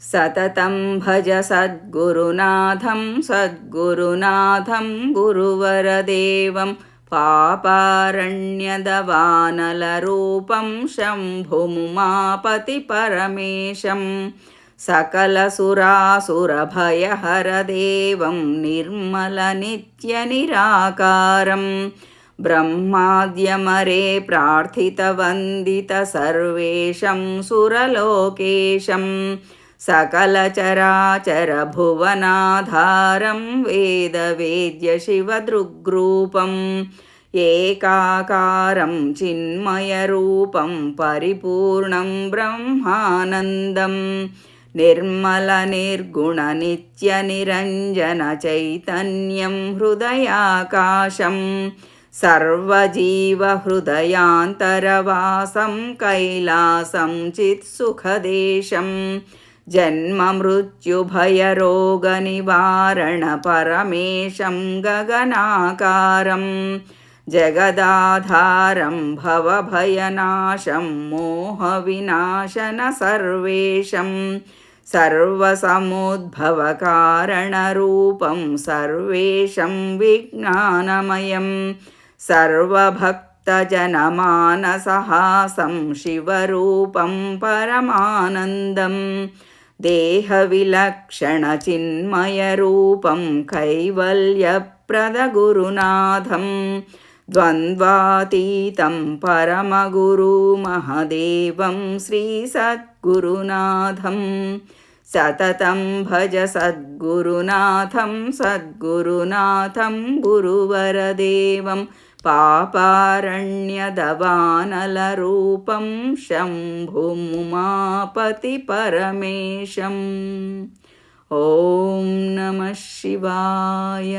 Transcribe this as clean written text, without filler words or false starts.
सततं भज सद्गुरुनाथं सद्गुरुनाथं गुरुवरदेवं पापारण्यदवानलरूपं शम्भुमुमापतिपरमेशं सकलसुरासुरभयहरदेवं निर्मलनित्यनिराकारं ब्रह्माद्यमरे प्रार्थितवन्दितसर्वेशं सुरलोकेशं सकलचराचरभुवनाधारं वेदवेद्यशिवदृग्रूपम् एकाकारं चिन्मयरूपं परिपूर्णं ब्रह्मानन्दं निर्मलनिर्गुणनित्यनिरञ्जनचैतन्यं हृदयाकाशं सर्वजीवहृदयान्तरवासं कैलासं चित्सुखदेशं जन्ममृत्युभयरोगनिवारणपरमेशं गगनाकारं जगदाधारं भवभयनाशं मोहविनाशनसर्वेशं सर्वसमुद्भवकारणरूपं सर्वेशं विज्ञानमयं सर्वभक्तजनमानसहासं शिवरूपं परमानन्दं देहविलक्षणचिन्मयरूपं कैवल्यप्रदगुरुनाथं द्वन्द्वातीतं परमगुरुमहदेवं श्रीसद्गुरुनाथं सततं भज सद्गुरुनाथं सद्गुरुनाथं गुरुवरदेवं पापारण्यदवानलरूपं शम्भुमुमापतिपरमेशम्। ॐ नमः शिवाय।